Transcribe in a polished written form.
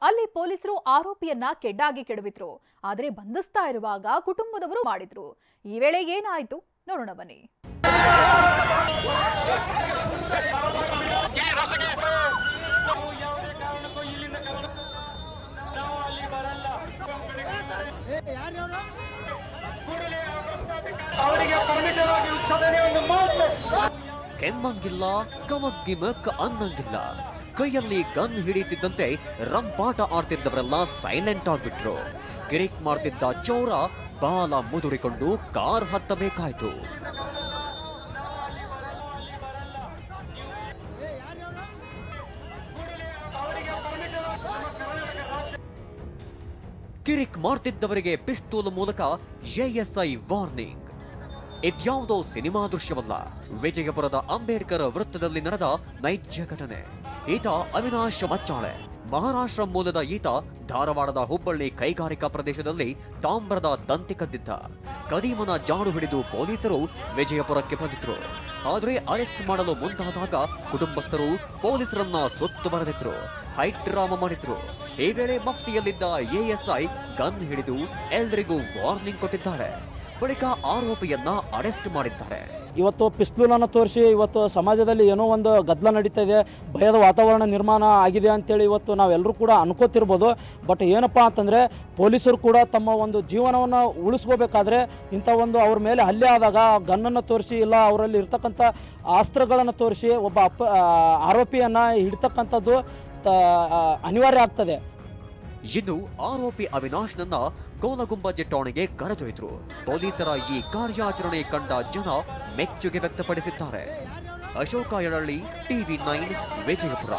ಅಲ್ಲಿ ಪೊಲೀಸರು ಆರೋಪಿಯನ್ನ ಕೆಡ್ಡಾಗಿ ಕೆಡವಿದ್ರು. ಆದರೆ ಬಂಧಿಸ್ತಾ ಇರುವಾಗ ಕುಟುಂಬದವರು ಮಾಡಿದ್ರು. ಈ ವೇಳೆ ಏನಾಯ್ತು ನೋಡೋಣ ಬನ್ನಿ. ಕೆಮ್ಮಂಗಿಲ್ಲ, ಕಮಗ್ಗಿಮಕ್ ಅನ್ನಂಗಿಲ್ಲ. ಕೈಯಲ್ಲಿ ಗನ್ ಹಿಡಿಯುತ್ತಿದ್ದಂತೆ ರಂಪಾಟ ಆಡ್ತಿದ್ದವರೆಲ್ಲ ಸೈಲೆಂಟ್ ಆಗ್ಬಿಟ್ರು. ಕಿರಿಕ್ ಮಾಡ್ತಿದ್ದ ಚೌರ ಬಾಲ ಮುದುರಿಕೊಂಡು ಕಾರ್ ಹತ್ತಬೇಕಾಯ್ತು. ಕಿರಿಕ್ ಮಾಡ್ತಿದ್ದವರಿಗೆ ಪಿಸ್ತೂಲ್ ಮೂಲಕ ಎಎಸ್ಐ ವಾರ್ನಿಂಗ್. ಇದ್ಯಾವುದೋ ಸಿನಿಮಾ ದೃಶ್ಯವಲ್ಲ, ವಿಜಯಪುರದ ಅಂಬೇಡ್ಕರ್ ವೃತ್ತದಲ್ಲಿ ನಡೆದ ನೈಜ ಘಟನೆ. ಈತ ಅವಿನಾಶ್ ಮಚ್ಚಾಳೆ. ಮಹಾರಾಷ್ಟ್ರ ಮೂಲದ ಈತ ಧಾರವಾಡದ ಹುಬ್ಬಳ್ಳಿ ಕೈಗಾರಿಕಾ ಪ್ರದೇಶದಲ್ಲಿ ತಾಮ್ರದ ತಂತಿ ಕದ್ದಿದ್ದ. ಕದೀಮನ ಜಾಡು ಹಿಡಿದು ಪೊಲೀಸರು ವಿಜಯಪುರಕ್ಕೆ ಬಂದಿದ್ರು. ಆದರೆ ಅರೆಸ್ಟ್ ಮಾಡಲು ಮುಂದಾದಾಗ ಕುಟುಂಬಸ್ಥರು ಪೊಲೀಸರನ್ನ ಸುತ್ತುವರೆದಿದ್ರು, ಹೈಟ್ ಡ್ರಾಮಾ ಮಾಡಿದ್ರು. ಈ ವೇಳೆ ಮಫ್ತಿಯಲ್ಲಿದ್ದ ಎಎಸ್ಐ ಗನ್ ಹಿಡಿದು ಎಲ್ರಿಗೂ ವಾರ್ನಿಂಗ್ ಕೊಟ್ಟಿದ್ದಾರೆ. ಬಳಿಕ ಆರೋಪಿಯನ್ನ ಅರೆಸ್ಟ್ ಮಾಡಿದ್ದಾರೆ. ಇವತ್ತು ಪಿಸ್ತೂಲನ್ನು ತೋರಿಸಿ ಇವತ್ತು ಸಮಾಜದಲ್ಲಿ ಏನೋ ಒಂದು ಗದ್ದಲ ನಡೀತಾ ಇದೆ, ಭಯದ ವಾತಾವರಣ ನಿರ್ಮಾಣ ಆಗಿದೆ ಅಂತೇಳಿ ಇವತ್ತು ನಾವೆಲ್ಲರೂ ಕೂಡ ಅನ್ಕೋತಿರ್ಬೋದು. ಬಟ್ ಏನಪ್ಪ ಅಂತಂದರೆ ಪೊಲೀಸರು ಕೂಡ ತಮ್ಮ ಒಂದು ಜೀವನವನ್ನು ಉಳಿಸ್ಕೋಬೇಕಾದ್ರೆ ಇಂಥ ಒಂದು ಅವ್ರ ಮೇಲೆ ಹಲ್ಲೆ ಆದಾಗ ಗನ್ನನ್ನು ತೋರಿಸಿ ಇಲ್ಲ ಅವರಲ್ಲಿ ಇರ್ತಕ್ಕಂಥ ಅಸ್ತ್ರಗಳನ್ನು ತೋರಿಸಿ ಒಬ್ಬ ಆರೋಪಿಯನ್ನು ಹಿಡ್ತಕ್ಕಂಥದ್ದು ಅನಿವಾರ್ಯ ಆಗ್ತದೆ. ಇನ್ನು ಆರೋಪಿ ಅವಿನಾಶ್ನನ್ನ ಗೋಲಗುಂಬಜ್ ಠಾಣೆಗೆ ಕರೆದೊಯ್ದರು. ಪೊಲೀಸರ ಈ ಕಾರ್ಯಾಚರಣೆ ಕಂಡ ಜನ ಮೆಚ್ಚುಗೆ ವ್ಯಕ್ತಪಡಿಸಿದ್ದಾರೆ. ಅಶೋಕ ಯಳಳ್ಳಿ, TV9 ವಿಜಯಪುರ.